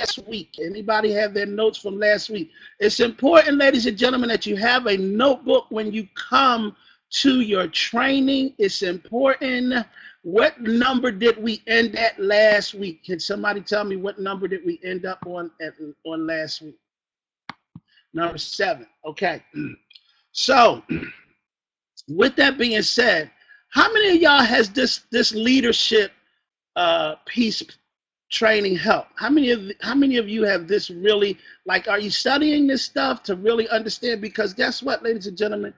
last week? Anybody have their notes from last week? It's important, ladies and gentlemen, that you have a notebook when you come to your training. It's important. What number did we end at last week? Can somebody tell me what number did we end up on last week? Number 7. Okay. So, with that being said, how many of y'all has this leadership piece training help? How many of you have this really, like, are you studying this stuff to really understand? Because guess what, ladies and gentlemen,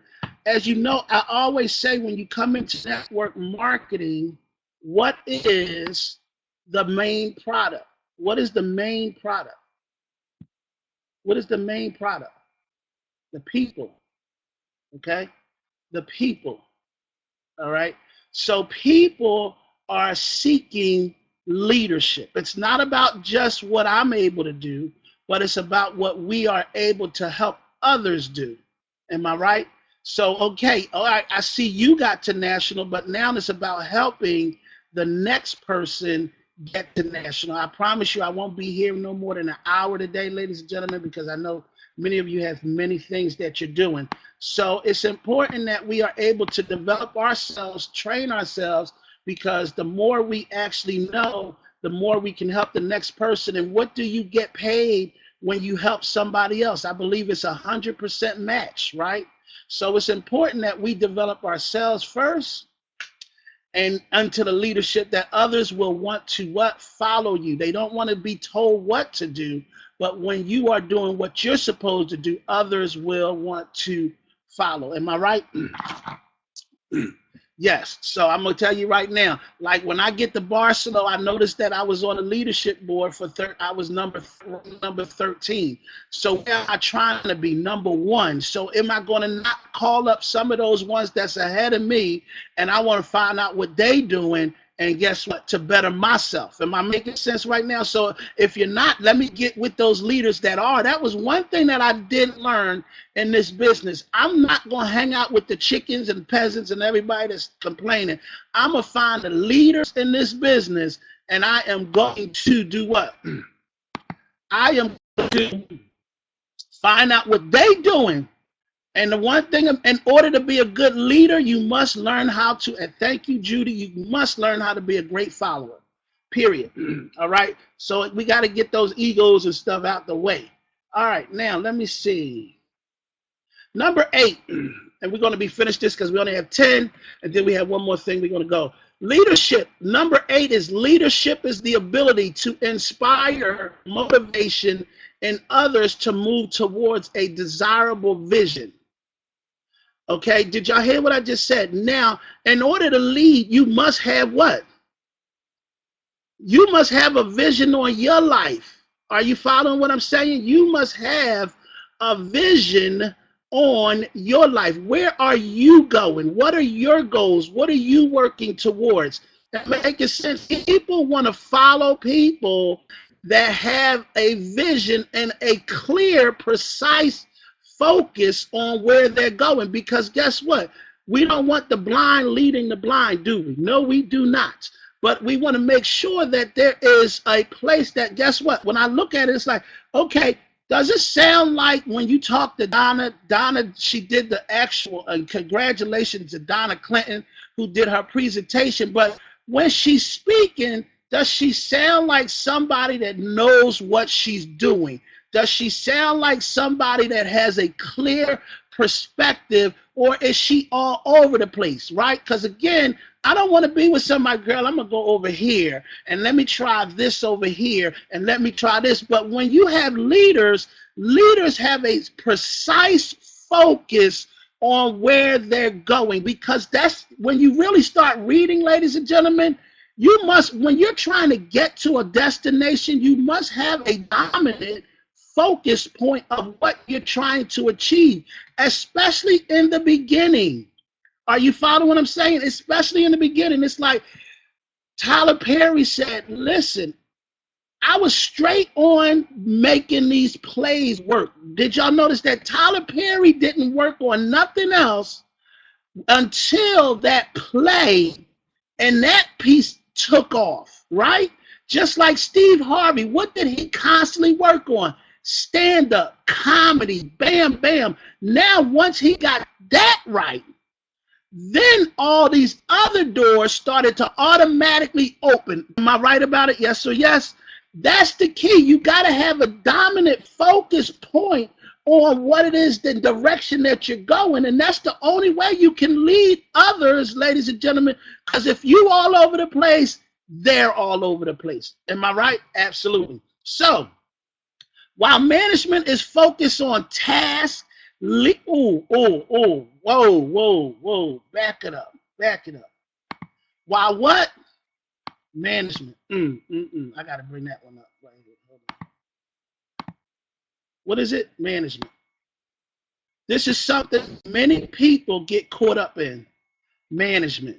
as you know, I always say when you come into network marketing, what is the main product? What is the main product? What is the main product? The people. Okay? The people. All right? So people are seeking leadership. It's not about just what I'm able to do, but it's about what we are able to help others do. Am I right? So, okay, all right, I see you got to national, but now it's about helping the next person get to national. I promise you I won't be here no more than an hour today, ladies and gentlemen, because I know many of you have many things that you're doing. So it's important that we are able to develop ourselves, train ourselves, because the more we actually know, the more we can help the next person. And what do you get paid when you help somebody else? I believe it's 100% match, right? So it's important that we develop ourselves first and unto the leadership that others will want to what? Follow you. They don't want to be told what to do, but when you are doing what you're supposed to do, others will want to follow. Am I right? Yes. So I'm going to tell you right now, like when I get to Barcelona, I noticed that I was on the leadership board for I was number 13. So where am I trying to be? Number 1. So am I going to not call up some of those ones that's ahead of me, and I want to find out what they doing, and guess what? To better myself. Am I making sense right now? So if you're not, let me get with those leaders that are. That was one thing that I didn't learn in this business. I'm not going to hang out with the chickens and peasants and everybody that's complaining. I'm going to find the leaders in this business, and I am going to do what? I am going to find out what they're doing. And the one thing, in order to be a good leader, you must learn how to, and thank you, Judy, you must learn how to be a great follower, period. All right? So we got to get those egos and stuff out the way. All right, now let me see. Number 8, and we're going to be finished this because we only have 10, and then we have one more thing we're going to go. Leadership. Number 8 is leadership is the ability to inspire motivation in others to move towards a desirable vision. Okay, did y'all hear what I just said? Now, in order to lead, you must have what? You must have a vision on your life. Are you following what I'm saying? You must have a vision on your life. Where are you going? What are your goals? What are you working towards? That makes sense. People want to follow people that have a vision and a clear, precise focus on where they're going, because guess what? We don't want the blind leading the blind, do we? No, we do not. But we want to make sure that there is a place that, guess what? When I look at it, it's like, okay, does it sound like when you talk to Donna, she did the actual, congratulations to Donna Clinton, who did her presentation, but when she's speaking, does she sound like somebody that knows what she's doing? Does she sound like somebody that has a clear perspective, or is she all over the place, right? Because again, I don't want to be with somebody, girl, I'm going to go over here, and let me try this over here, and let me try this. But when you have leaders, leaders have a precise focus on where they're going, because that's when you really start reading, ladies and gentlemen. You must, when you're trying to get to a destination, you must have a dominant focus point of what you're trying to achieve, especially in the beginning. Are you following what I'm saying? Especially in the beginning. It's like Tyler Perry said, listen, I was straight on making these plays work. Did y'all notice that Tyler Perry didn't work on nothing else until that play and that piece took off, right? Just like Steve Harvey, what did he constantly work on? Stand-up, comedy, bam, bam. Now, once he got that right, then all these other doors started to automatically open. Am I right about it? Yes or yes? That's the key. You got to have a dominant focus point on what it is, the direction that you're going. And that's the only way you can lead others, ladies and gentlemen, because if you all over the place, they're all over the place. Am I right? Absolutely. So while management is focused on tasks, whoa, back it up. While what? Management. I got to bring that one up. Right here. Hold on. What is it? Management. This is something many people get caught up in. Management.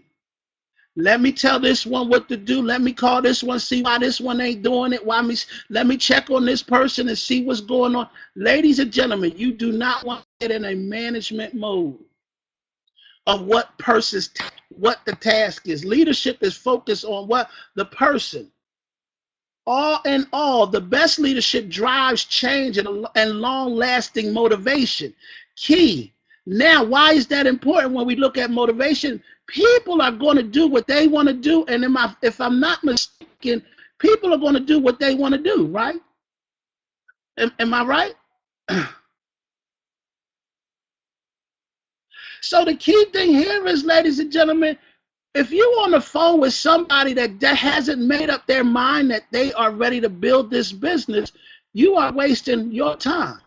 Let me tell this one what to do. Let me call this one, see why this one ain't doing it. Let me check on this person and see what's going on. Ladies and gentlemen, you do not want to get in a management mode of what the task is. Leadership is focused on what the person. All in all, the best leadership drives change and long-lasting motivation. Key. Now, why is that important when we look at motivation? People are going to do what they want to do, and if I'm not mistaken, people are going to do what they want to do, right? Am I right? So the key thing here is, ladies and gentlemen, if you're on the phone with somebody that hasn't made up their mind that they are ready to build this business, you are wasting your time.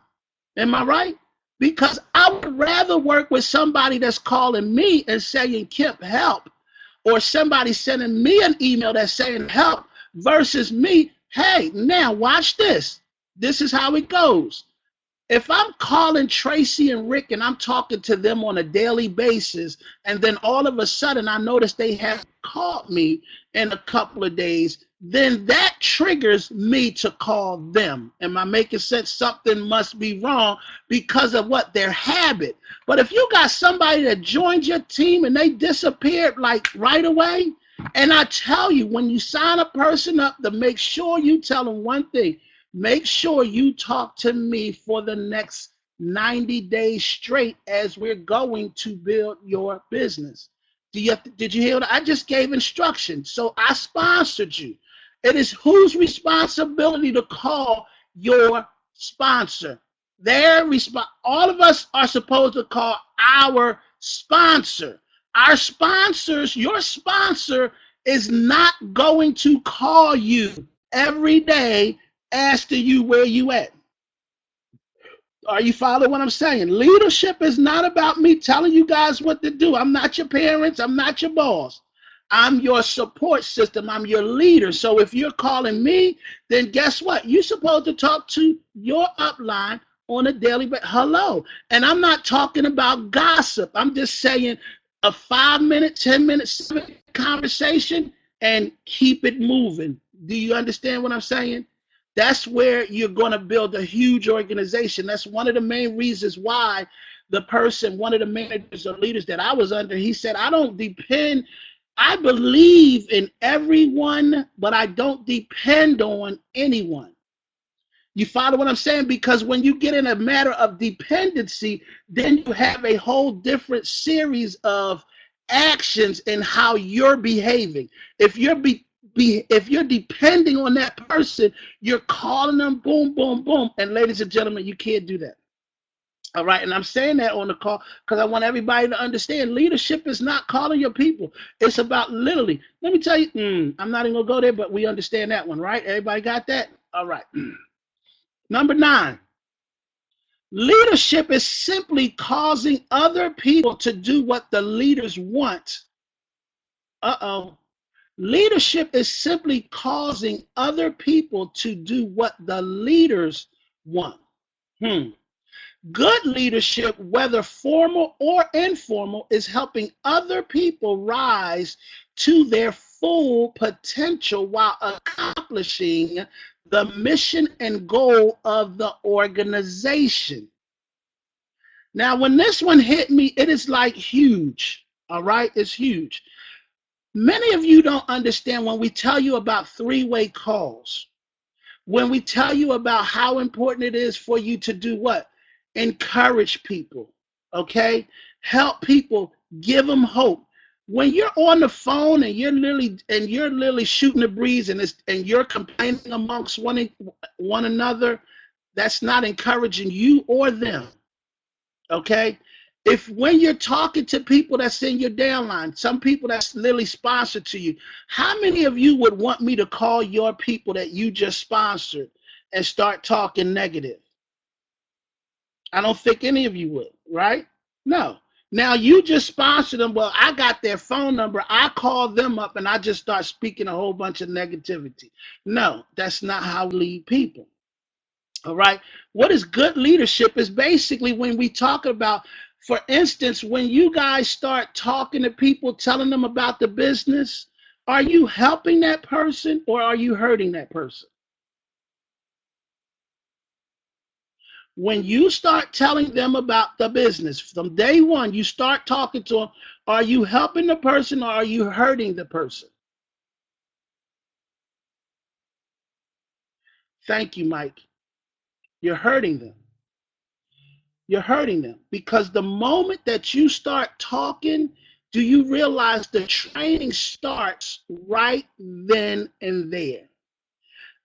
Am I right? Because I would rather work with somebody that's calling me and saying, Kip, help, or somebody sending me an email that's saying help versus me, hey, now watch this. This is how it goes. If I'm calling Tracy and Rick and I'm talking to them on a daily basis, and then all of a sudden I notice they have called me in a couple of days, then that triggers me to call them. Am I making sense? Something must be wrong because of what? Their habit. But if you got somebody that joined your team and they disappeared like right away, and I tell you, when you sign a person up, to make sure you tell them one thing. Make sure you talk to me for the next 90 days straight as we're going to build your business. Did you hear that? I just gave instructions. So I sponsored you. It is whose responsibility to call your sponsor. All of us are supposed to call our sponsor. Our sponsors, your sponsor is not going to call you every day asking you where you at. Are you following what I'm saying? Leadership is not about me telling you guys what to do. I'm not your parents. I'm not your boss. I'm your support system. I'm your leader. So if you're calling me, then guess what? You're supposed to talk to your upline on a daily basis. Hello. And I'm not talking about gossip. I'm just saying a 5-minute, 10-minute conversation and keep it moving. Do you understand what I'm saying? That's where you're going to build a huge organization. That's one of the main reasons why one of the managers or leaders that I was under, he said, I believe in everyone, but I don't depend on anyone. You follow what I'm saying? Because when you get in a matter of dependency, then you have a whole different series of actions in how you're behaving. If you're depending on that person, you're calling them, boom, boom, boom. And ladies and gentlemen, you can't do that. All right. And I'm saying that on the call because I want everybody to understand leadership is not calling your people. It's about literally, let me tell you, I'm not even going to go there, but we understand that one, right? Everybody got that? All right. Number 9, leadership is simply causing other people to do what the leaders want. Leadership is simply causing other people to do what the leaders want. Good leadership, whether formal or informal, is helping other people rise to their full potential while accomplishing the mission and goal of the organization. Now, when this one hit me, it is like huge. All right, it's huge. Many of you don't understand when we tell you about three-way calls, when we tell you about how important it is for you to do what? Encourage people, okay? Help people, give them hope. When you're on the phone and you're literally shooting the breeze and you're complaining amongst one another, that's not encouraging you or them, okay? If when you're talking to people that's in your downline, some people that's literally sponsored to you, how many of you would want me to call your people that you just sponsored and start talking negative? I don't think any of you would, right? No. Now you just sponsored them. Well, I got their phone number. I call them up and I just start speaking a whole bunch of negativity. No, that's not how we lead people. All right. What is good leadership is basically when we talk about, for instance, when you guys start talking to people, telling them about the business, are you helping that person or are you hurting that person? When you start telling them about the business from day one, you start talking to them, are you helping the person or are you hurting the person? Thank you, Mike. You're hurting them. You're hurting them because the moment that you start talking, do you realize the training starts right then and there?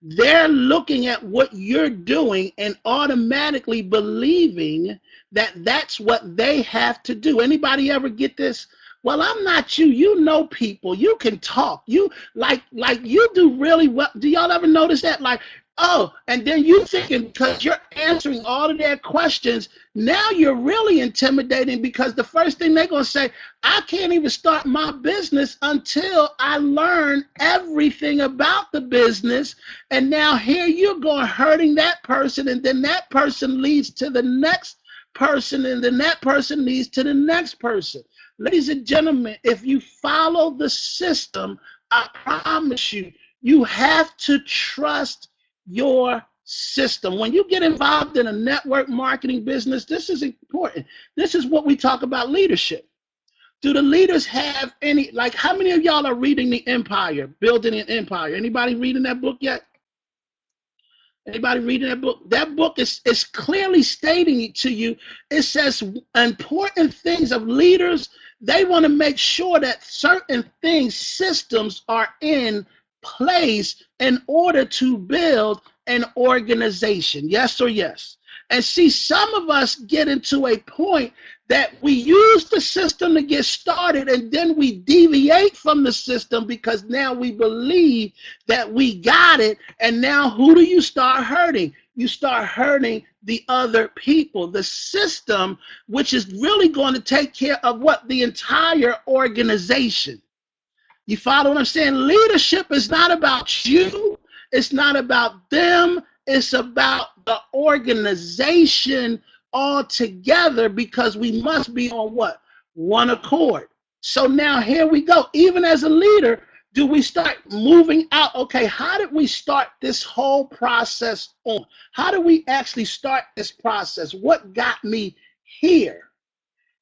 They're looking at what you're doing and automatically believing that that's what they have to do. Anybody ever get this? Well, I'm not you. You know people. You can talk. You like you do really well. Do y'all ever notice that? Like, oh, and then you thinking because you're answering all of their questions, now you're really intimidating because the first thing they're going to say, I can't even start my business until I learn everything about the business. And now here you're going hurting that person, and then that person leads to the next person, and then that person leads to the next person. Ladies and gentlemen, if you follow the system, I promise you, you have to trust your system. When you get involved in a network marketing business, this is important. This is what we talk about leadership. Do the leaders have any, like how many of y'all are reading The Empire, Building an Empire? Anybody reading that book yet? Anybody reading that book? That book is clearly stating it to you. It says important things of leaders. They want to make sure that certain things, systems are in place in order to build an organization. Yes or yes? And see, some of us get into a point that we use the system to get started and then we deviate from the system because now we believe that we got it. And now who do you start hurting? You start hurting the other people, the system, which is really going to take care of what? The entire organization. You follow what I'm saying? Leadership is not about you. It's not about them. It's about the organization all together because we must be on what? One accord. So now here we go. Even as a leader, do we start moving out? Okay, how did we start this whole process on? How do we actually start this process? What got me here?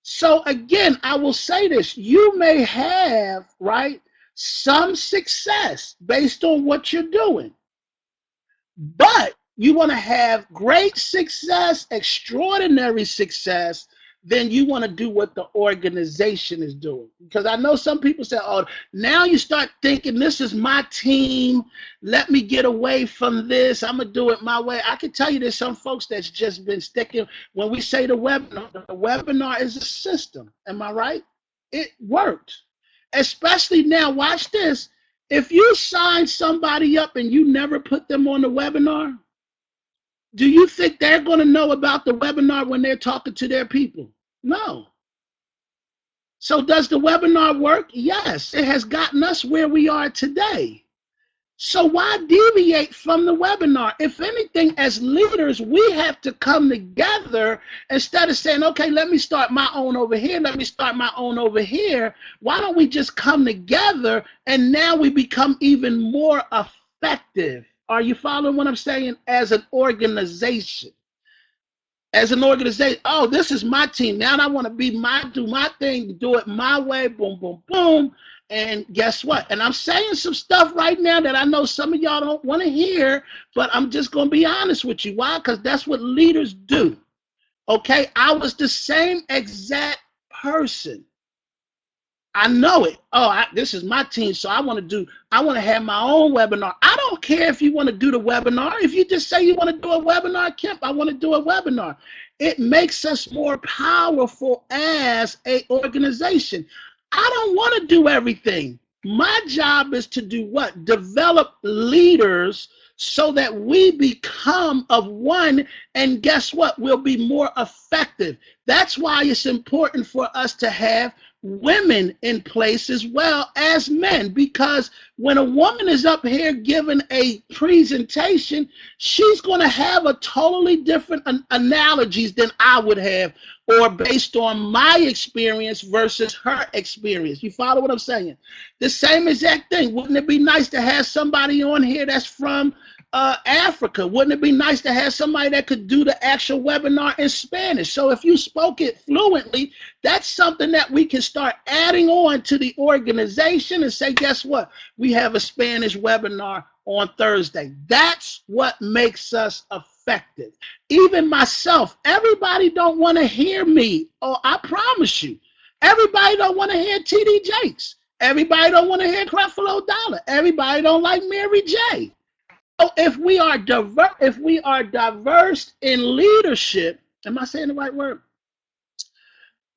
So again, I will say this. You may have, right, some success based on what you're doing. But you want to have great success, extraordinary success, then you want to do what the organization is doing. Because I know some people say, oh, now you start thinking, this is my team. Let me get away from this. I'm going to do it my way. I can tell you there's some folks that's just been sticking. When we say the webinar is a system. Am I right? It worked. Especially now, watch this. If you sign somebody up and you never put them on the webinar, do you think they're going to know about the webinar when they're talking to their people? No. So does the webinar work? Yes, it has gotten us where we are today. So why deviate from the webinar? If anything, as leaders, we have to come together instead of saying, okay, let me start my own over here. Let me start my own over here. Why don't we just come together and now we become even more effective? Are you following what I'm saying? As an organization. As an organization, oh, this is my team. Now I want to do my thing, do it my way, boom, boom, boom. And guess what? And I'm saying some stuff right now that I know some of y'all don't want to hear, but I'm just going to be honest with you. Why? Because that's what leaders do. Okay? I was the same exact person. I know it. Oh, this is my team, so I want to have my own webinar. I don't care if you want to do the webinar. If you just say you want to do a webinar, Kemp, I want to do a webinar. It makes us more powerful as an organization. I don't want to do everything. My job is to do what? Develop leaders so that we become of one, and guess what? We'll be more effective. That's why it's important for us to have women in place as well as men, because when a woman is up here giving a presentation, she's going to have a totally different analogies than I would have, or based on my experience versus her experience. You follow what I'm saying? The same exact thing. Wouldn't it be nice to have somebody on here that's from Africa? Wouldn't it be nice to have somebody that could do the actual webinar in Spanish? So if you spoke it fluently, that's something that we can start adding on to the organization and say, guess what? We have a Spanish webinar on Thursday. That's what makes us effective. Even myself, everybody don't want to hear me. Oh, I promise you, everybody don't want to hear TD Jakes. Everybody don't want to hear Creflo Dollar. Everybody don't like Mary J. So if we are diverse in leadership, am I saying the right word?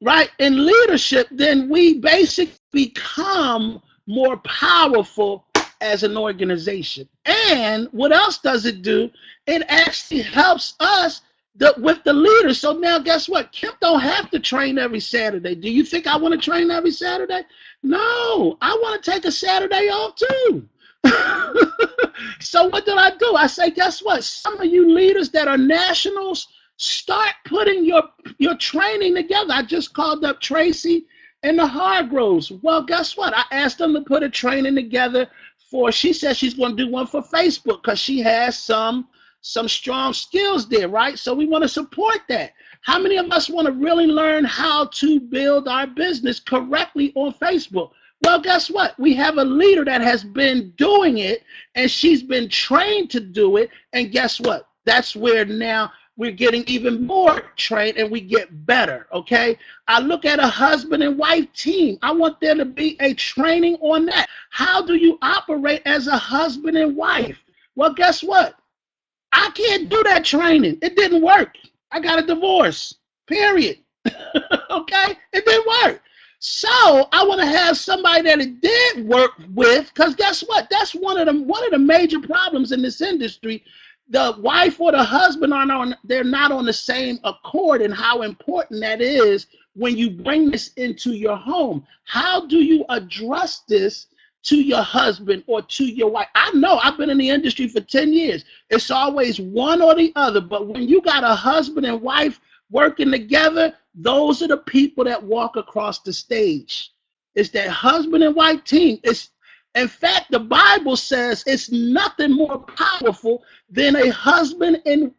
Right, in leadership, then we basically become more powerful as an organization. And what else does it do? It actually helps us with the leaders. So now guess what? Kemp don't have to train every Saturday. Do you think I want to train every Saturday? No, I want to take a Saturday off too. So what did I do? I say, guess what? Some of you leaders that are nationals, start putting your training together. I just called up Tracy and the Hargroves. Well, guess what? I asked them to put a training together she said she's going to do one for Facebook because she has some strong skills there, right? So we want to support that. How many of us want to really learn how to build our business correctly on Facebook? Well, guess what? We have a leader that has been doing it, and she's been trained to do it. And guess what? That's where now we're getting even more trained and we get better, okay? I look at a husband and wife team. I want there to be a training on that. How do you operate as a husband and wife? Well, guess what? I can't do that training. It didn't work. I got a divorce, period. Okay? It didn't work. So I want to have somebody that it did work with, because guess what? That's one of the major problems in this industry. The wife or the husband they're not on the same accord, and how important that is when you bring this into your home. How do you address this to your husband or to your wife? I know I've been in the industry for 10 years. It's always one or the other, but when you got a husband and wife working together, those are the people that walk across the stage. It's that husband and wife team. In fact, the Bible says it's nothing more powerful than a husband and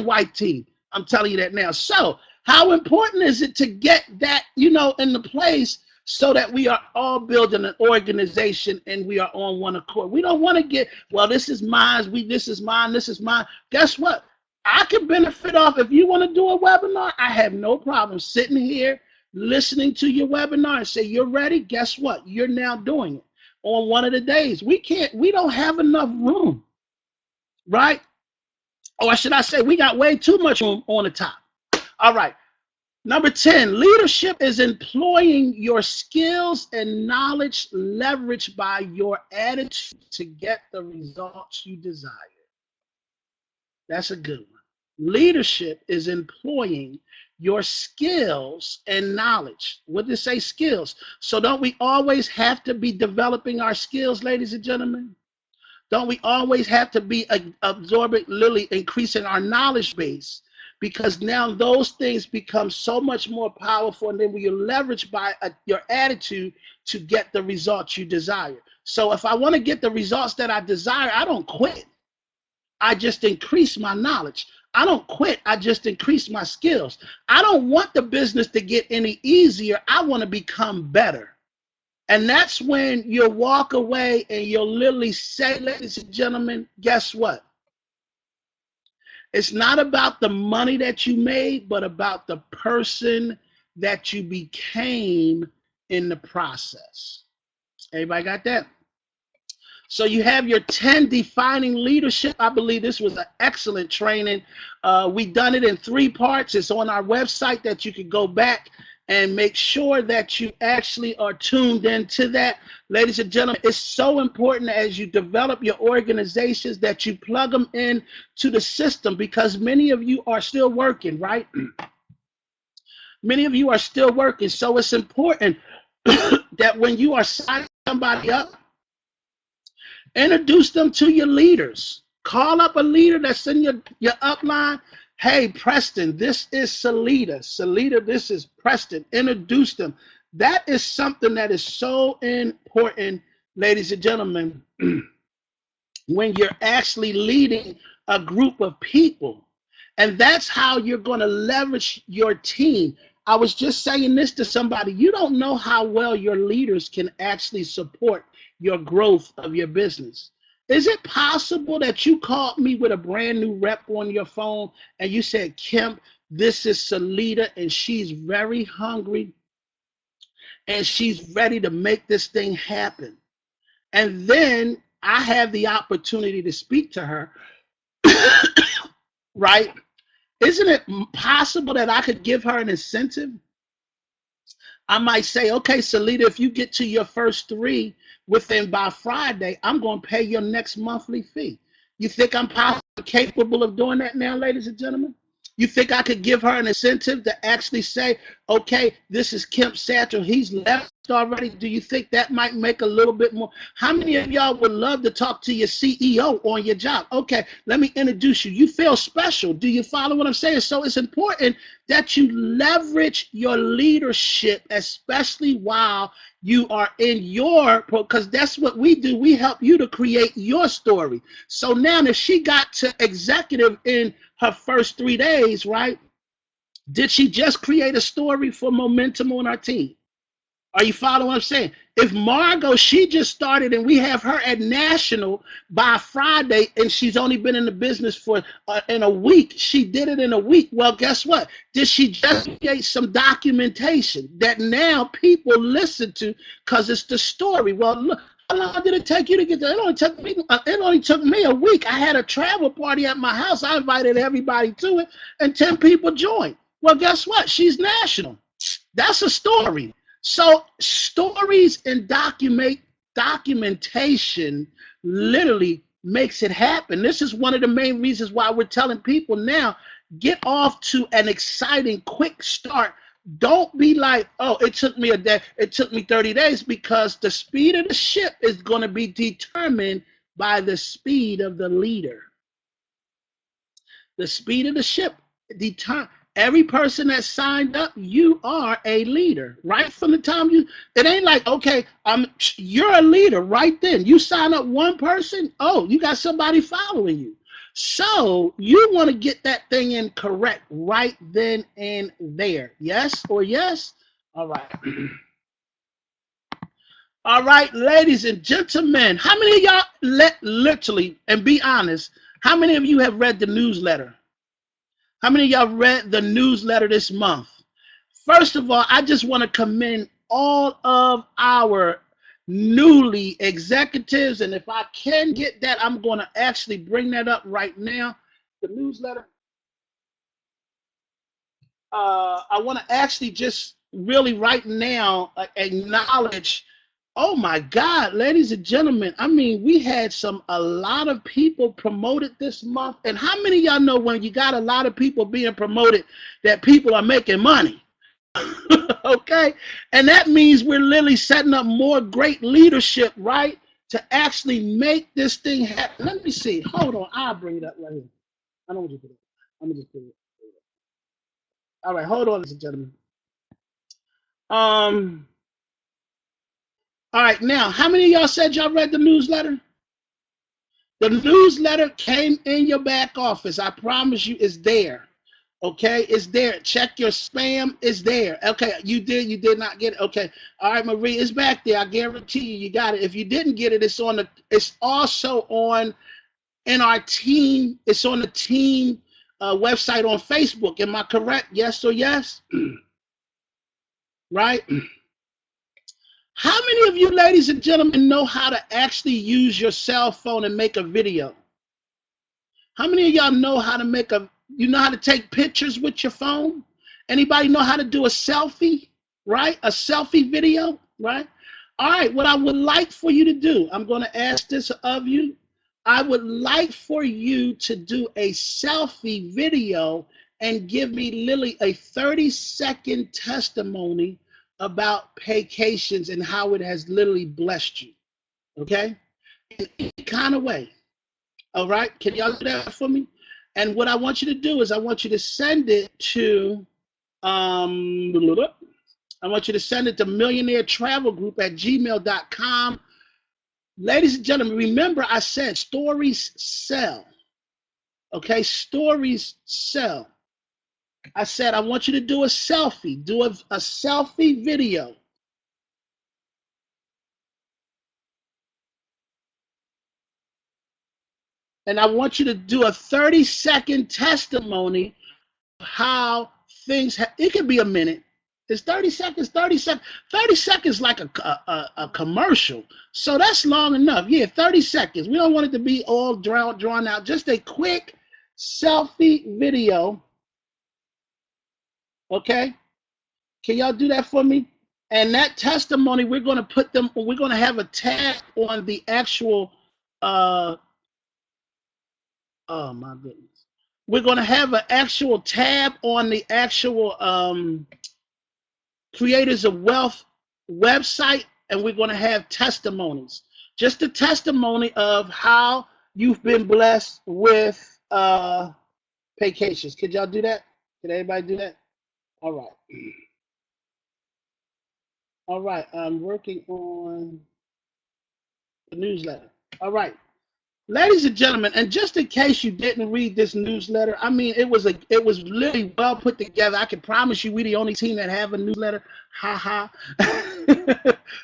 wife team. I'm telling you that now. So how important is it to get that, in the place so that we are all building an organization and we are on one accord? We don't want to get, well, this is mine, this is mine, this is mine. Guess what? I can benefit off, if you want to do a webinar, I have no problem sitting here listening to your webinar and say, you're ready? Guess what? You're now doing it on one of the days. We don't have enough room, right? Or should I say, we got way too much room on the top. All right. Number 10, leadership is employing your skills and knowledge leveraged by your attitude to get the results you desire. That's a good one. Leadership is employing your skills and knowledge. What did it say? Skills. So don't we always have to be developing our skills, ladies and gentlemen? Don't we always have to be absorbing, literally increasing our knowledge base? Because now those things become so much more powerful, and then we are leveraged by your attitude to get the results you desire. So if I want to get the results that I desire, I don't quit. I just increase my knowledge. I don't quit. I just increase my skills. I don't want the business to get any easier. I want to become better. And that's when you'll walk away and you'll literally say, ladies and gentlemen, guess what? It's not about the money that you made, but about the person that you became in the process. Everybody got that? So you have your 10 defining leadership. I believe this was an excellent training. We done it in 3 parts. It's on our website that you can go back and make sure that you actually are tuned into that. Ladies and gentlemen, it's so important as you develop your organizations that you plug them in to the system, because many of you are still working, right? Many of you are still working. So it's important that when you are signing somebody up, introduce them to your leaders. Call up a leader that's in your upline. Hey, Preston, this is Salida. Salida, this is Preston. Introduce them. That is something that is so important, ladies and gentlemen, when you're actually leading a group of people. And that's how you're going to leverage your team. I was just saying this to somebody. You don't know how well your leaders can actually support your growth of your business. Is it possible that you called me with a brand new rep on your phone and you said, Kim, this is Salida and she's very hungry and she's ready to make this thing happen? And then I have the opportunity to speak to her, right? Isn't it possible that I could give her an incentive? I might say, okay, Salida, if you get to your first 3 within by Friday, I'm going to pay your next monthly fee. You think I'm capable of doing that now, ladies and gentlemen? You think I could give her an incentive to actually say, okay, this is Kemp Satchel. He's left already. Do you think that might make a little bit more? How many of y'all would love to talk to your CEO on your job? Okay, let me introduce you. You feel special. Do you follow what I'm saying? So it's important that you leverage your leadership, especially while you are in your, because that's what we do. We help you to create your story. So now if she got to executive in her first 3 days, right? Did she just create a story for momentum on our team? Are you following what I'm saying? If Margot, she just started and we have her at national by Friday and she's only been in the business for in a week, she did it in a week. Well, guess what? Did she just create some documentation that now people listen to because it's the story? Well, look, how long did it take you to get there? It only took me a week. I had a travel party at my house. I invited everybody to it and 10 people joined. Well, guess what? She's national. That's a story. So stories and documentation literally makes it happen. This is one of the main reasons why we're telling people now, get off to an exciting, quick start. Don't be like, oh, it took me a day, it took me 30 days, because the speed of the ship is going to be determined by the speed of the leader. The speed of the ship determines. Every person that signed up, you are a leader right from the time it ain't like, okay, you're a leader right then. You sign up one person, oh, you got somebody following you. So you want to get that thing in correct right then and there. Yes or yes? All right. All right, ladies and gentlemen, how many of y'all literally, and be honest, how many of you have read the newsletter? How many of y'all read the newsletter this month? First of all, I just want to commend all of our newly executives. And if I can get that, I'm going to actually bring that up right now. The newsletter. I want to actually just really right now acknowledge, oh my God, ladies and gentlemen, I mean, we had a lot of people promoted this month. And how many of y'all know when you got a lot of people being promoted that people are making money? Okay? And that means we're literally setting up more great leadership, right? To actually make this thing happen. Let me see. Hold on. I'll bring it up right here. I don't want you to put it. I'm going to just put it. All right. Hold on, ladies and gentlemen. All right, now, how many of y'all said y'all read the newsletter? The newsletter came in your back office. I promise you it's there. Okay, it's there. Check your spam. It's there. Okay, you did not get it. Okay, all right, Marie, it's back there. I guarantee you, you got it. If you didn't get it, it's also on in our team. It's on the team website on Facebook. Am I correct? Yes or yes? Right. How many of you, ladies and gentlemen, know how to actually use your cell phone and make a video? How many of y'all know how to you know how to take pictures with your phone? Anybody know how to do a selfie, right? A selfie video, right? All right, what I would like for you to do, I'm going to ask this of you. I would like for you to do a selfie video and give me literally a 30-second testimony about Paycations and how it has literally blessed you, okay? In any kind of way. All right, can y'all do that for me? And what I want you to do is I want you to send it to Millionaire Travel Group at gmail.com. Ladies and gentlemen, remember I said stories sell. Okay, stories sell. I said I want you to do a selfie, do a selfie video. And I want you to do a 30-second testimony of how things, it could be a minute. It's 30 seconds, 30 seconds. 30 seconds like a commercial. So that's long enough. Yeah, 30 seconds. We don't want it to be all drawn out. Just a quick selfie video. Okay? Can y'all do that for me? And that testimony, we're going to have a tag on the actual, oh my goodness. We're going to have an actual tab on the actual Creators of Wealth website, and we're going to have testimonies. Just a testimony of how you've been blessed with Paycations. Could y'all do that? Can everybody do that? All right. All right. I'm working on the newsletter. All right. Ladies and gentlemen, and just in case you didn't read this newsletter, I mean, it was really well put together. I can promise you we're the only team that have a newsletter. Ha ha.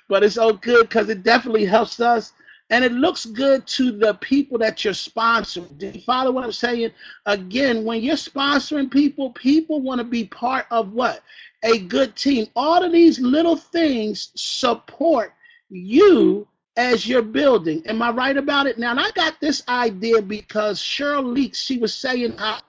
But it's all good because it definitely helps us. And it looks good to the people that you're sponsoring. Do you follow what I'm saying? Again, when you're sponsoring people, people want to be part of what? A good team. All of these little things support you as you're building. Am I right about it? Now, and I got this idea because Cheryl Leaks, she was saying how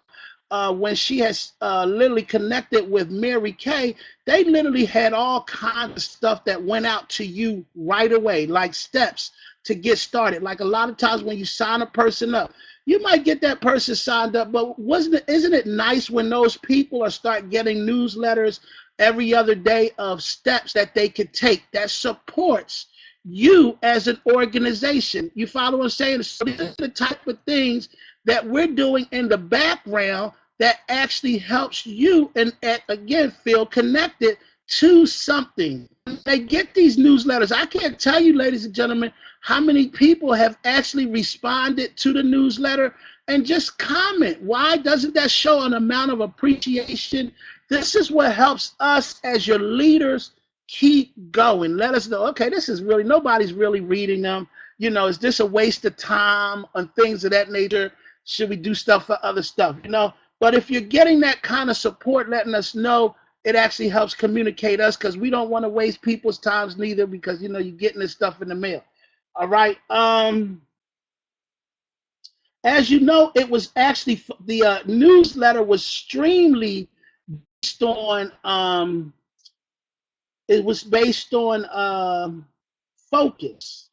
when she has literally connected with Mary Kay, they literally had all kinds of stuff that went out to you right away, like steps to get started. Like a lot of times when you sign a person up, you might get that person signed up, but isn't it nice when those people start getting newsletters every other day of steps that they could take that supports you as an organization? You follow what I'm saying? So these are the type of things that we're doing in the background that actually helps you and again feel connected to something. They get these newsletters. I can't tell you, ladies and gentlemen, how many people have actually responded to the newsletter and just comment. Why doesn't that show an amount of appreciation? This is what helps us as your leaders keep going. Let us know, okay, this is really, nobody's really reading them. You know, is this a waste of time and things of that nature? Should we do stuff for other stuff? You know, but if you're getting that kind of support, letting us know, it actually helps communicate us because we don't want to waste people's times neither because, you know, you're getting this stuff in the mail. All right. As you know, it was actually the newsletter was extremely based on it was based on focus.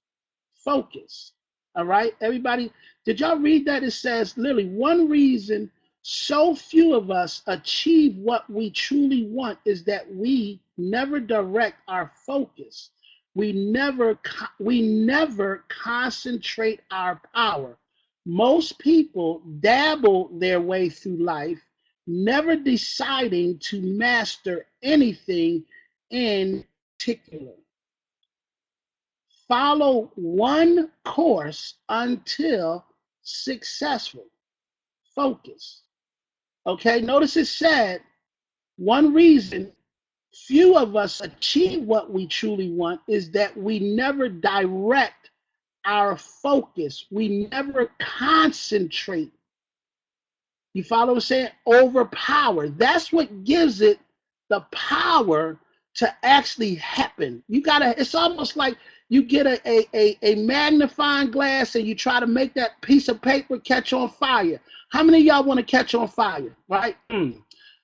Focus. All right, everybody. Did y'all read that? It says literally one reason so few of us achieve what we truly want is that we never direct our focus. We never concentrate our power. Most people dabble their way through life, never deciding to master anything in particular. Follow one course until successful. Focus. Okay, notice it said one reason few of us achieve what we truly want is that we never direct our focus. We never concentrate. You follow what I'm saying? Overpower. That's what gives it the power to actually happen. You gotta, it's almost like you get a magnifying glass and you try to make that piece of paper catch on fire. How many of y'all want to catch on fire? Right?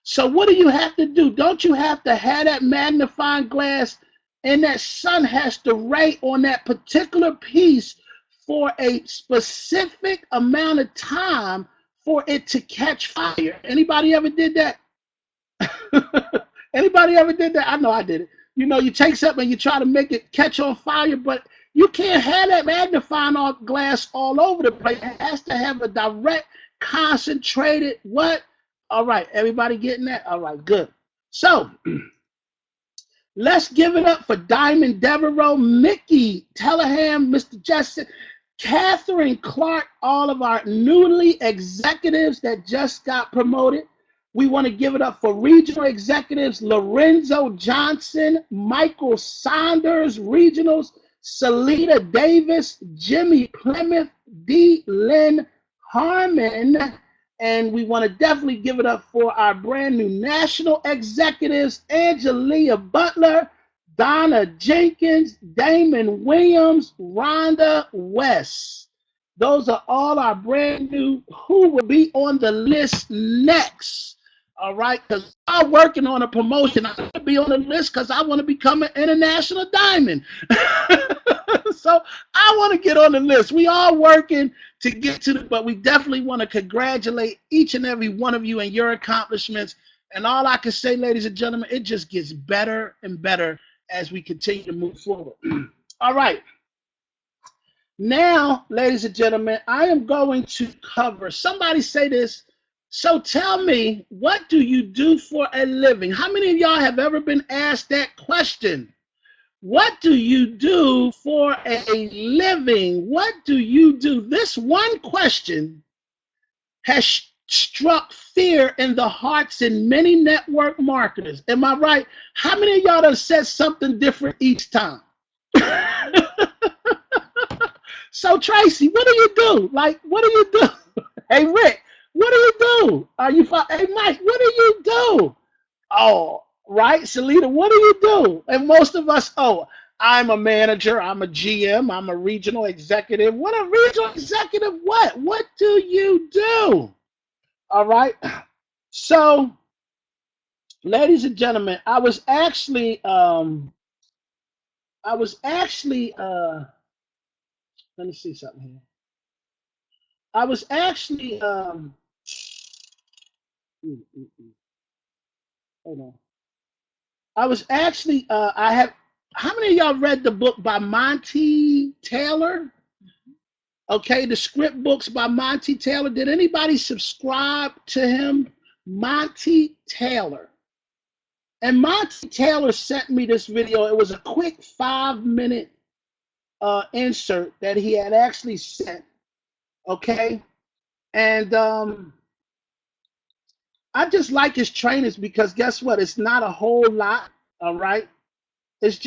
So what do you have to do? Don't you have to have that magnifying glass and that sun has to ray on that particular piece for a specific amount of time for it to catch fire? Anybody ever did that? Anybody ever did that? I know I did it. You know, you take something and you try to make it catch on fire, but you can't have that magnifying glass all over the place. It has to have a direct, concentrated what? All right, everybody getting that? All right, good. So let's give it up for Diamond Devereaux, Mickey Tellerham, Mr. Justin, Catherine Clark, all of our newly executives that just got promoted. We want to give it up for regional executives, Lorenzo Johnson, Michael Saunders, regionals, Salita Davis, Jimmy Plymouth, D. Lynn Harmon, and we want to definitely give it up for our brand new national executives, Angelia Butler, Donna Jenkins, Damon Williams, Rhonda West. Those are all our brand new who will be on the list next. All right, because I'm working on a promotion. I want to be on the list because I want to become an international diamond. So I want to get on the list. We are working to get to the, but we definitely want to congratulate each and every one of you and your accomplishments. And all I can say, ladies and gentlemen, it just gets better and better as we continue to move forward. All right. Now, ladies and gentlemen, I am going to cover, somebody say this. So tell me, what do you do for a living? How many of y'all have ever been asked that question? What do you do for a living? What do you do? This one question has struck fear in the hearts in many network marketers. Am I right? How many of y'all have said something different each time? So Tracy, what do you do? Like, what do you do? Hey Rick, what do you do? Are you? Hey Mike, what do you do? Oh, right, Salita, what do you do? And most of us, oh, I'm a manager, I'm a GM, I'm a regional executive. What a regional executive? What? What do you do? All right. So, ladies and gentlemen, I was actually let me see something here. I was actually hold on. I was actually I have how many of y'all read the book by Monty Taylor? Okay, the script books by Monty Taylor. Did anybody subscribe to him? Monty Taylor. And Monty Taylor sent me this video. It was a quick 5-minute insert that he had actually sent. Okay. And I just like his trainers because guess what? It's not a whole lot. All right. It's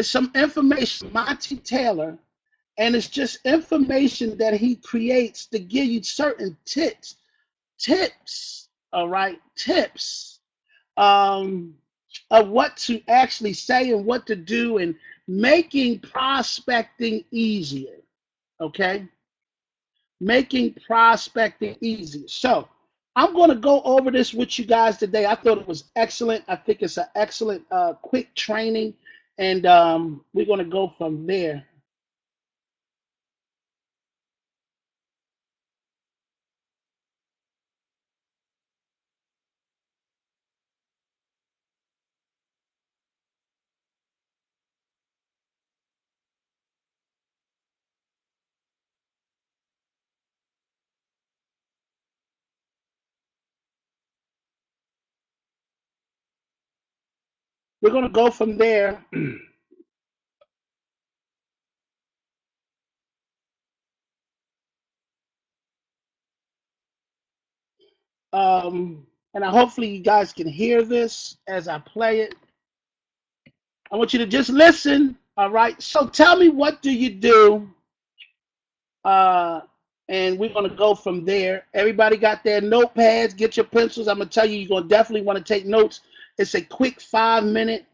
some information, Monty Taylor, and it's just information that he creates to give you certain tips, all right, tips of what to actually say and what to do and making prospecting easier, okay? Making prospecting easier. So I'm going to go over this with you guys today. I thought it was excellent. I think it's an excellent quick training, and we're going to go from there. We're going to go from there. And hopefully you guys can hear this as I play it. I want you to just listen. All right. So tell me, what do you do? And we're going to go from there. Everybody got their notepads? Get your pencils. I'm going to tell you, you're going to definitely want to take notes. It's a quick 5 minutes.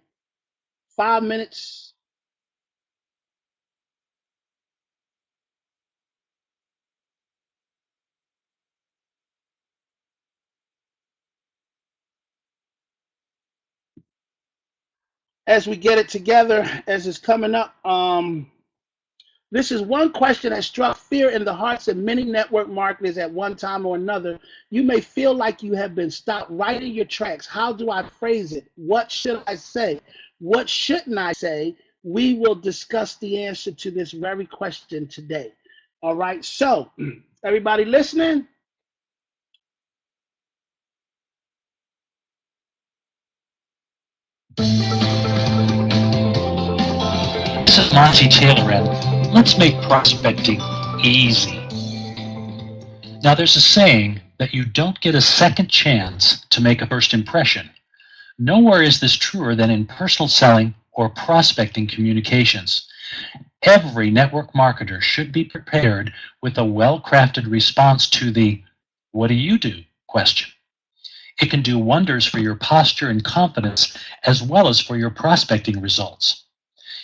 As we get it together, as it's coming up, this is one question that struck fear in the hearts of many network marketers at one time or another. You may feel like you have been stopped right in your tracks. How do I phrase it? What should I say? What shouldn't I say? We will discuss the answer to this very question today. All right, so everybody listening? This is Monty Taylor, and let's make prospecting easy. Now, there's a saying that you don't get a second chance to make a first impression. Nowhere is this truer than in personal selling or prospecting communications. Every network marketer should be prepared with a well-crafted response to the "what do you do?" question. It can do wonders for your posture and confidence as well as for your prospecting results.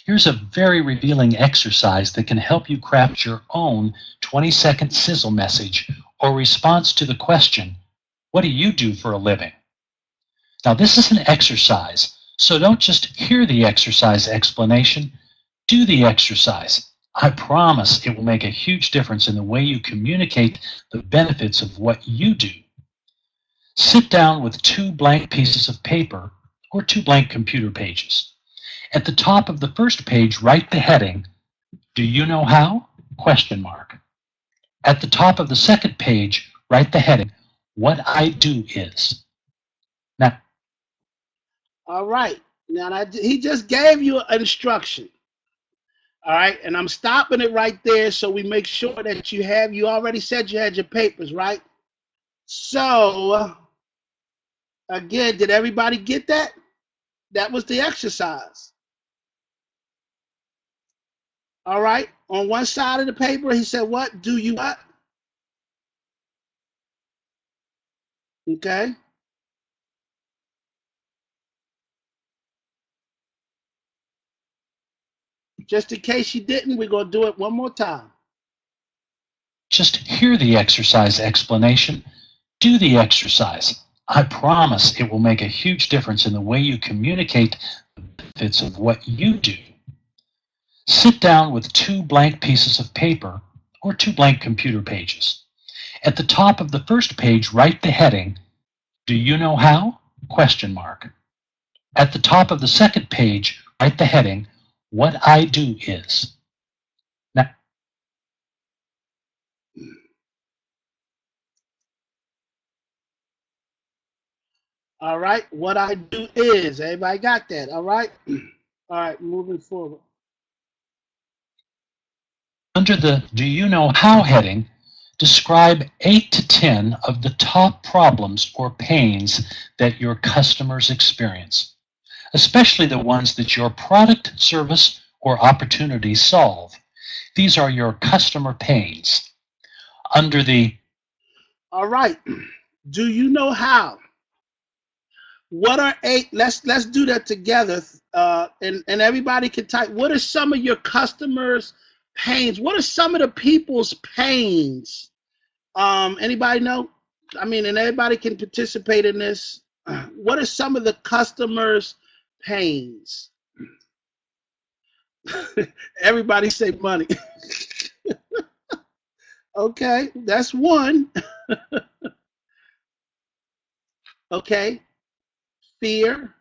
Here's a very revealing exercise that can help you craft your own 20-second sizzle message or response to the question, "what do you do for a living?" Now, this is an exercise, so don't just hear the exercise explanation, do the exercise. I promise it will make a huge difference in the way you communicate the benefits of what you do. Sit down with 2 blank pieces of paper or 2 blank computer pages. At the top of the first page, write the heading, "Do you know how?" question mark. At the top of the second page, write the heading, "What I do is." Now, All right. Now, he just gave you an instruction. All right. And I'm stopping it right there so we make sure that you already said you had your papers, right? So, again, did everybody get that? That was the exercise. All right. On one side of the paper, he said, "What do you what?" Okay. Just in case you didn't, we're going to do it one more time. just hear the exercise explanation, do the exercise. I promise it will make a huge difference in the way you communicate the benefits of what you do. Sit down with 2 blank pieces of paper or 2 blank computer pages. At the top of the first page, write the heading, "Do you know how?" question mark. At the top of the second page, write the heading, "What I do is." Now, All right. What I do is. Everybody got that? All right. All right. Moving forward. under the "Do you know how" heading, describe 8 to 10 of the top problems or pains that your customers experience, especially the ones that your product, service, or opportunity solve. These are your customer pains. Under the All right. Do you know how? What are 8? Let's do that together. And everybody can type. What are some of your customers' pains? What are some of the people's pains? Anybody know? I mean, and everybody can participate in this. What are some of the customers' pains? Everybody say money. Okay, that's one. Okay, fear.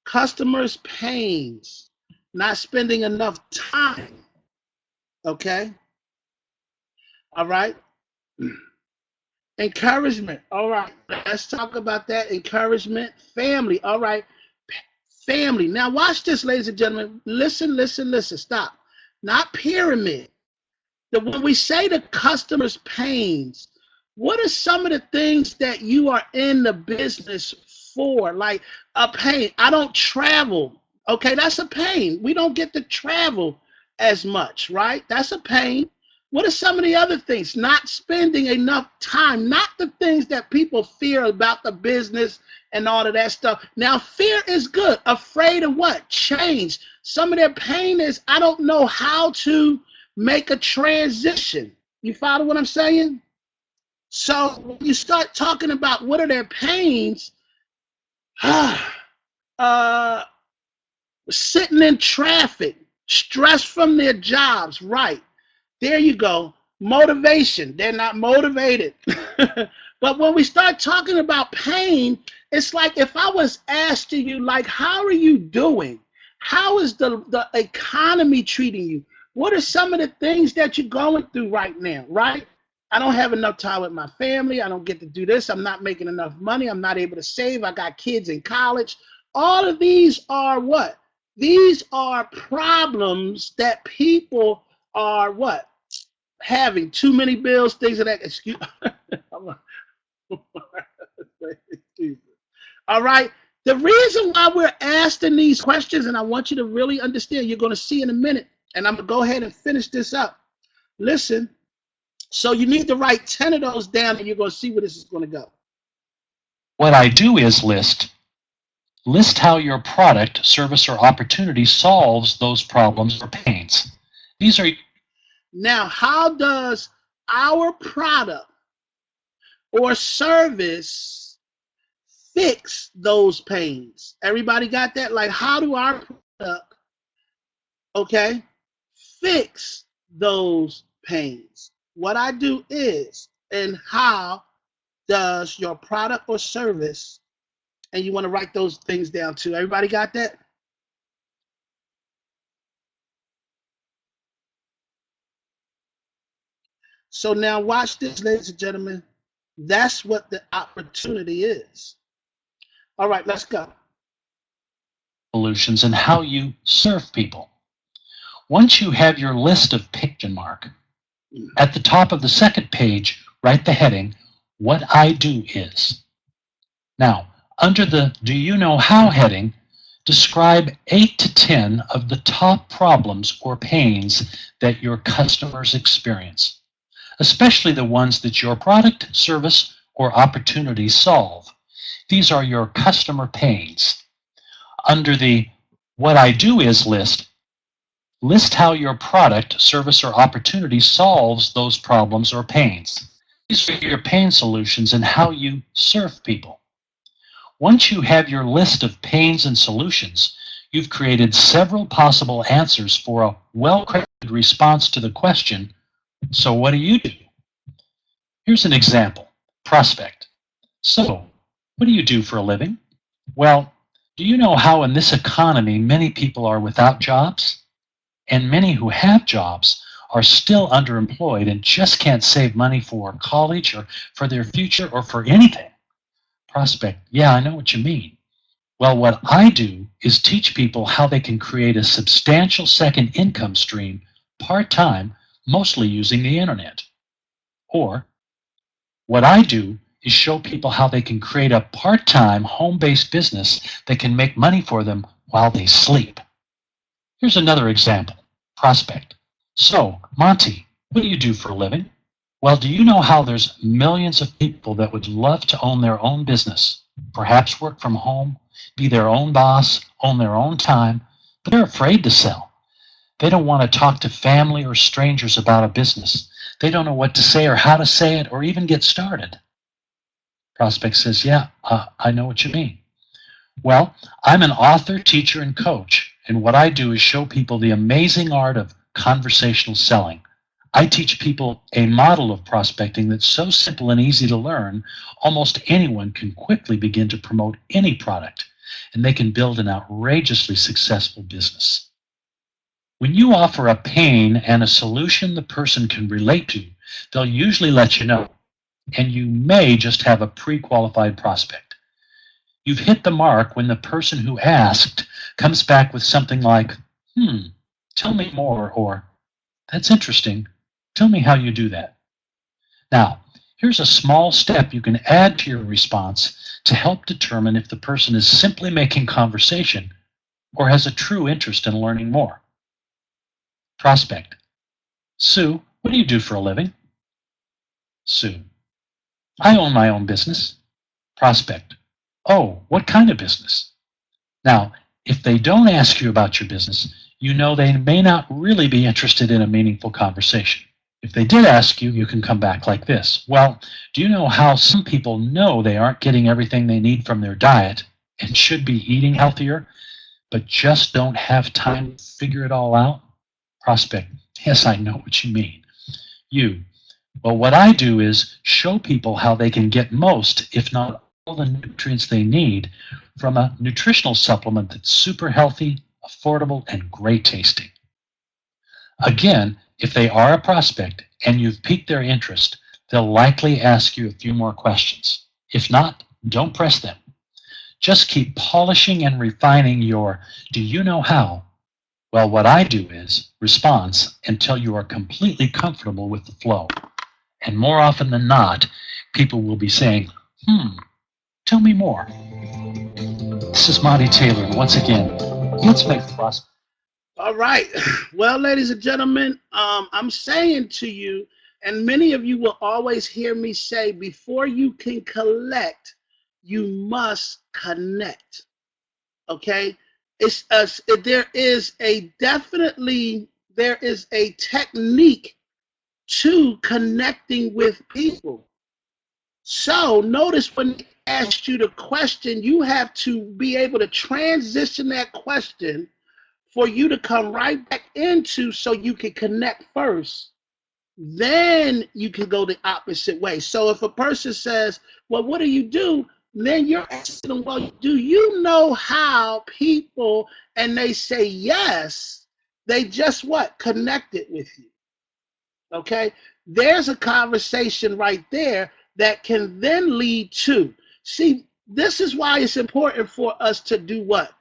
Customers' pains. Not spending enough time. Okay, all right. Encouragement. All right, let's talk about that. Encouragement. Family. All right, family. Now, watch this, ladies and gentlemen. Listen, listen, listen. Stop. Not pyramid. when we say the customer's pains, what are some of the things that you are in the business for? Like a pain. I don't travel. Okay, that's a pain. We don't get to travel as much, right? That's a pain. What are some of the other things? Not spending enough time, not the things that people fear about the business and all of that stuff. Now, fear is good. Afraid of what? Change. Some of their pain is, I don't know how to make a transition. You follow what I'm saying? So when you start talking about what are their pains, sitting in traffic, stress from their jobs, right? There you go. Motivation. They're not motivated. But when we start talking about pain, it's like if I was asking you, like, how are you doing? How is the economy treating you? What are some of the things that you're going through right now, right? I don't have enough time with my family. I don't get to do this. I'm not making enough money. I'm not able to save. I got kids in college. All of these are what? These are problems that people are what? Having too many bills, things of that. Excuse All right. The reason why we're asking these questions, and I want you to really understand, you're going to see in a minute, and I'm going to go ahead and finish this up. Listen, so you need to write 10 of those down, and you're going to see where this is going to go. What I do is list how your product, service, or opportunity solves those problems or pains. These are. Now, how does our product or service fix those pains? Everybody got that? Like, how do our product, okay, fix those pains? What I do is, and how does your product or service, and you want to write those things down too. Everybody got that? So now watch this, ladies and gentlemen. That's what the opportunity is. All right, let's go. Solutions and how you serve people. Once you have your list of page and mark, at the top of the second page, write the heading, What I Do Is. Now, under the Do You Know How heading, describe 8 to 10 of the top problems or pains that your customers experience, especially the ones that your product, service, or opportunity solve. These are your customer pains. Under the What I Do Is list how your product, service, or opportunity solves those problems or pains. These are your pain solutions and how you serve people. Once you have your list of pains and solutions, you've created several possible answers for a well-crafted response to the question, so what do you do? Here's an example. Prospect. So, what do you do for a living? Well, do you know how in this economy many people are without jobs? And many who have jobs are still underemployed and just can't save money for college or for their future or for anything. Prospect. Yeah, I know what you mean. Well, what I do is teach people how they can create a substantial second income stream part-time, mostly using the internet. Or, what I do is show people how they can create a part-time home-based business that can make money for them while they sleep. Here's another example. Prospect. So, Monty, what do you do for a living? Well, do you know how there's millions of people that would love to own their own business, perhaps work from home, be their own boss, own their own time, but they're afraid to sell. They don't want to talk to family or strangers about a business. They don't know what to say or how to say it or even get started. Prospect says, yeah, I know what you mean. Well, I'm an author, teacher, and coach, and what I do is show people the amazing art of conversational selling. I teach people a model of prospecting that's so simple and easy to learn, almost anyone can quickly begin to promote any product, and they can build an outrageously successful business. When you offer a pain and a solution the person can relate to, they'll usually let you know, and you may just have a pre-qualified prospect. You've hit the mark when the person who asked comes back with something like, tell me more, or that's interesting, Tell me how you do that. Now, here's a small step you can add to your response to help determine if the person is simply making conversation or has a true interest in learning more. Prospect. Sue, what do you do for a living? Sue. I own my own business. Prospect. Oh, what kind of business? Now, if they don't ask you about your business, you know they may not really be interested in a meaningful conversation. If they did ask you, you can come back like this. Well, do you know how some people know they aren't getting everything they need from their diet and should be eating healthier, but just don't have time to figure it all out? Prospect. Yes, I know what you mean. You. Well, what I do is show people how they can get most, if not all, the nutrients they need from a nutritional supplement that's super healthy, affordable, and great tasting. Again, if they are a prospect and you've piqued their interest, they'll likely ask you a few more questions. If not, don't press them. Just keep polishing and refining your "do you know how?" Well, what I do is response until you are completely comfortable with the flow. And more often than not, people will be saying, tell me more. This is Monty Taylor, and once again, let's make prospect. All right. Well, ladies and gentlemen, I'm saying to you, and many of you will always hear me say, before you can collect, you must connect. Okay? There is a technique to connecting with people. So notice when they ask you the question, you have to be able to transition that question for you to come right back into, so you can connect first. Then you can go the opposite way. So if a person says, well, what do you do? Then you're asking them, well, do you know how people, and they say yes, they just what? Connected with you. Okay? There's a conversation right there that can then lead to. See, this is why it's important for us to do what?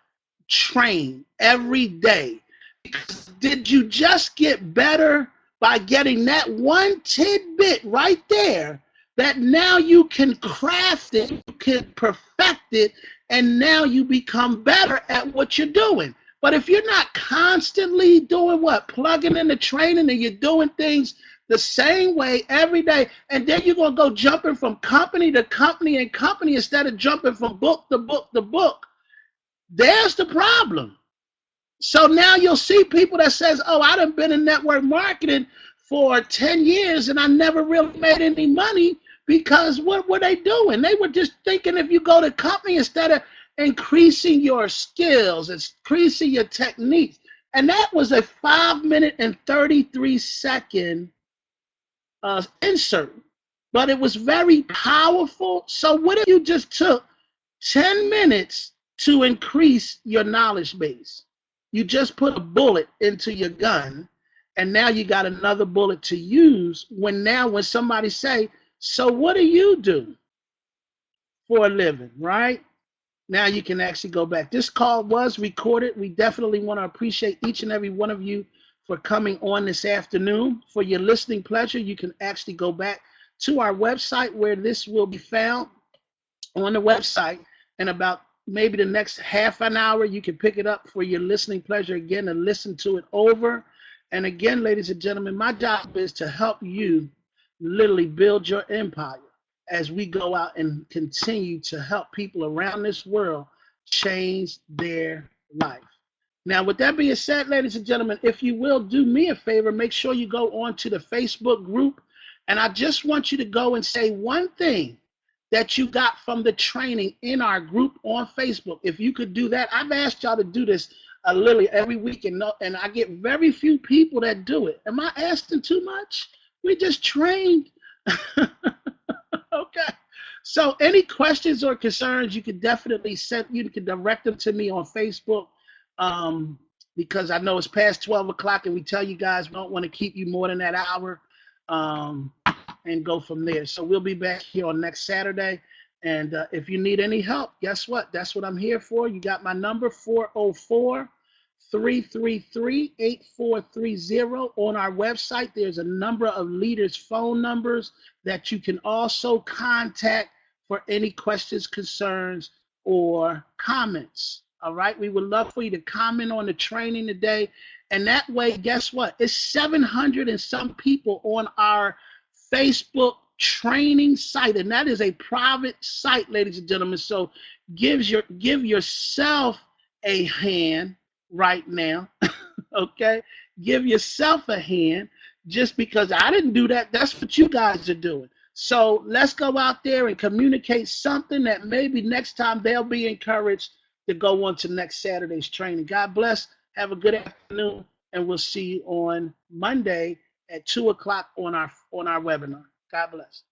Train every day. Because did you just get better by getting that one tidbit right there, that now you can craft it, you can perfect it, and now you become better at what you're doing? But if you're not constantly doing what? Plugging in the training, and you're doing things the same way every day, and then you're going to go jumping from company to company and company instead of jumping from book to book to book, there's the problem. So now you'll see people that says, oh, I done been in network marketing for 10 years and I never really made any money, because what were they doing? They were just thinking, if you go to company, instead of increasing your skills, increasing your techniques. And that was a 5-minute and 33-second insert, but it was very powerful. So what if you just took 10 minutes to increase your knowledge base? You just put a bullet into your gun, and now you got another bullet to use when somebody say, so what do you do for a living, right? Now you can actually go back. This call was recorded. We definitely want to appreciate each and every one of you for coming on this afternoon. For your listening pleasure, you can actually go back to our website, where this will be found on the website. In about maybe the next half an hour, you can pick it up for your listening pleasure again and listen to it over. And again, ladies and gentlemen, my job is to help you literally build your empire as we go out and continue to help people around this world change their life. Now, with that being said, ladies and gentlemen, if you will do me a favor, make sure you go on to the Facebook group. And I just want you to go and say one thing that you got from the training in our group on Facebook. If you could do that, I've asked y'all to do this literally every week, and I get very few people that do it. Am I asking too much? We just trained. Okay. So any questions or concerns, you can definitely you can direct them to me on Facebook, because I know it's past 12 o'clock and we tell you guys we don't want to keep you more than that hour, and go from there. So we'll be back here on next Saturday. And if you need any help, guess what? That's what I'm here for. You got my number, 333-8430. On our website, there's a number of leaders' phone numbers that you can also contact for any questions, concerns, or comments. All right. We would love for you to comment on the training today. And that way, guess what? It's 700 and some people on our Facebook training site. And that is a private site, ladies and gentlemen. So give yourself a hand right now. Okay. Give yourself a hand. Just because I didn't do that, that's what you guys are doing. So let's go out there and communicate something that maybe next time they'll be encouraged to go on to next Saturday's training. God bless. Have a good afternoon, and we'll see you on Monday at 2 o'clock on our webinar. God bless.